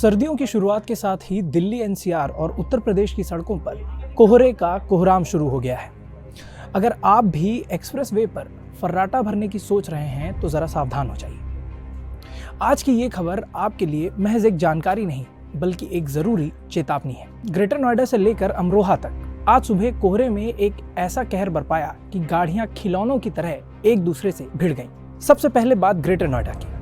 सर्दियों की शुरुआत के साथ ही दिल्ली एनसीआर और उत्तर प्रदेश की सड़कों पर कोहरे का कोहराम शुरू हो गया है। अगर आप भी एक्सप्रेसवे पर फर्राटा भरने की सोच रहे हैं तो ज़रा सावधान हो जाइए। आज की ये खबर आपके लिए महज एक जानकारी नहीं बल्कि एक ज़रूरी चेतावनी है। ग्रेटर नोएडा से लेकर अमरोहा तक आज सुबह कोहरे में एक ऐसा कहर बरपाया कि गाड़ियां खिलौनों की तरह एक दूसरे से भिड़ गईं। सबसे पहले बात ग्रेटर नोएडा की।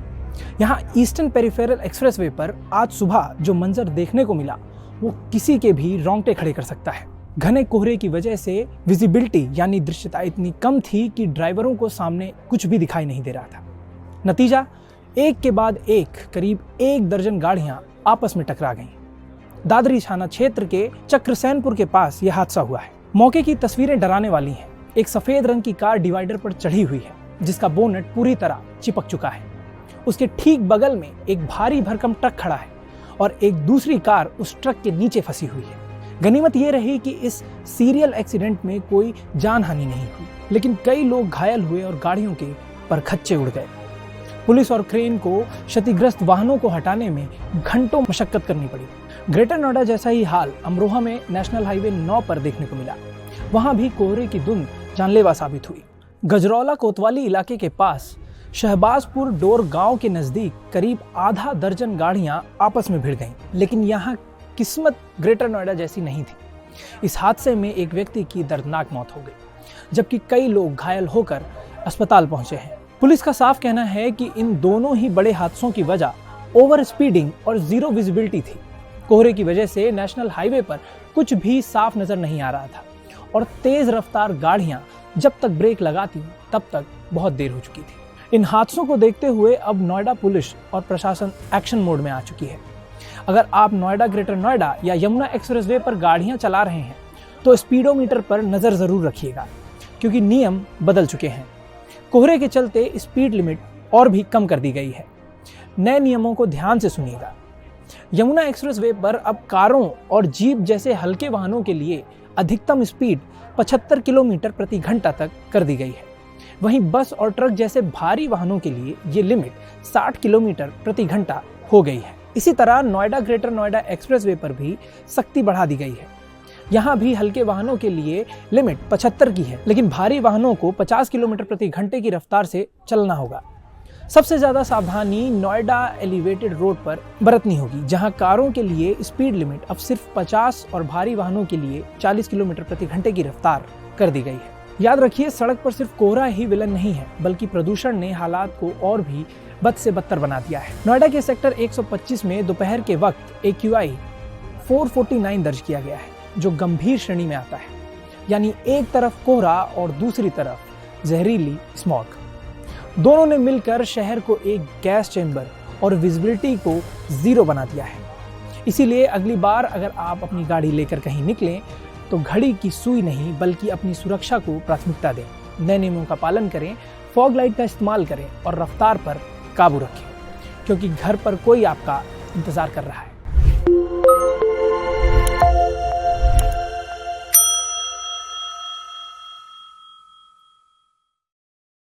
यहाँ ईस्टर्न पेरिफेरल एक्सप्रेसवे पर आज सुबह जो मंजर देखने को मिला वो किसी के भी रोंगटे खड़े कर सकता है। घने कोहरे की वजह से विजिबिलिटी यानी दृश्यता इतनी कम थी कि ड्राइवरों को सामने कुछ भी दिखाई नहीं दे रहा था। नतीजा, एक के बाद एक करीब 1 दर्जन गाड़ियां आपस में टकरा गईं। दादरी थाना क्षेत्र के चक्रसैनपुर के पास यह हादसा हुआ है। मौके की तस्वीरें डराने वाली हैं। एक सफेद रंग की कार डिवाइडर पर चढ़ी हुई है जिसका बोनट पूरी तरह चिपक चुका है। उसके ठीक बगल में एक भारी भरकम ट्रक खड़ा है और एक दूसरी कार उस ट्रक के नीचे फंसी हुई है। गनीमत ये रही कि इस सीरियल एक्सीडेंट में कोई जानहानि नहीं हुई, लेकिन कई लोग घायल हुए और गाड़ियों के परखच्चे उड़ गए। पुलिस और क्रेन को क्षतिग्रस्त वाहनों को हटाने में घंटों मशक्कत करनी पड़ी। ग्रेटर नोएडा जैसा ही हाल अमरोहा में नेशनल हाईवे 9 पर देखने को मिला। वहां भी कोहरे की धुंध जानलेवा साबित हुई। गजरौला कोतवाली इलाके के पास शहबाजपुर डोर गांव के नजदीक करीब आधा दर्जन गाड़ियां आपस में भिड़ गईं, लेकिन यहां किस्मत ग्रेटर नोएडा जैसी नहीं थी। इस हादसे में एक व्यक्ति की दर्दनाक मौत हो गई जबकि कई लोग घायल होकर अस्पताल पहुंचे हैं। पुलिस का साफ कहना है कि इन दोनों ही बड़े हादसों की वजह ओवर स्पीडिंग और जीरो विजिबिलिटी थी। कोहरे की वजह से नेशनल हाईवे पर कुछ भी साफ नजर नहीं आ रहा था और तेज रफ्तार गाड़ियां जब तक ब्रेक लगाती तब तक बहुत देर हो चुकी थी। इन हादसों को देखते हुए अब नोएडा पुलिस और प्रशासन एक्शन मोड में आ चुकी है। अगर आप नोएडा, ग्रेटर नोएडा या यमुना एक्सप्रेसवे पर गाड़ियां चला रहे हैं तो स्पीडोमीटर पर नजर जरूर रखिएगा क्योंकि नियम बदल चुके हैं। कोहरे के चलते स्पीड लिमिट और भी कम कर दी गई है। नए नियमों को ध्यान से सुनिएगा। यमुना एक्सप्रेसवे पर अब कारों और जीप जैसे हल्के वाहनों के लिए अधिकतम स्पीड 75 किलोमीटर प्रति घंटा तक कर दी गई है। वहीं बस और ट्रक जैसे भारी वाहनों के लिए ये लिमिट 60 किलोमीटर प्रति घंटा हो गई है। इसी तरह नोएडा ग्रेटर नोएडा एक्सप्रेसवे पर भी सख्ती बढ़ा दी गई है। यहाँ भी हल्के वाहनों के लिए लिमिट 75 की है, लेकिन भारी वाहनों को 50 किलोमीटर प्रति घंटे की रफ्तार से चलना होगा। सबसे ज्यादा सावधानी नोएडा एलिवेटेड रोड पर बरतनी होगी, जहां कारों के लिए स्पीड लिमिट अब सिर्फ 50 और भारी वाहनों के लिए 40 किलोमीटर प्रति घंटे की रफ्तार कर दी गई है। याद रखिए, सड़क पर सिर्फ कोहरा ही विलन नहीं है बल्कि प्रदूषण ने हालात को और भी बद से बदतर बना दिया है। नोएडा के सेक्टर 125 में दोपहर के वक्त AQI 449 दर्ज किया गया है जो गंभीर श्रेणी में आता है, यानी एक तरफ कोहरा और दूसरी तरफ जहरीली स्मॉग। दोनों ने मिलकर शहर को एक गैस चेंबर और विजिबिलिटी को जीरो बना दिया है। इसीलिए अगली बार अगर आप अपनी गाड़ी लेकर कहीं निकलें तो घड़ी की सुई नहीं बल्कि अपनी सुरक्षा को प्राथमिकता दें। नए नियमों का पालन करें, फॉग लाइट का इस्तेमाल करें और रफ्तार पर काबू रखें क्योंकि घर पर कोई आपका इंतजार कर रहा है।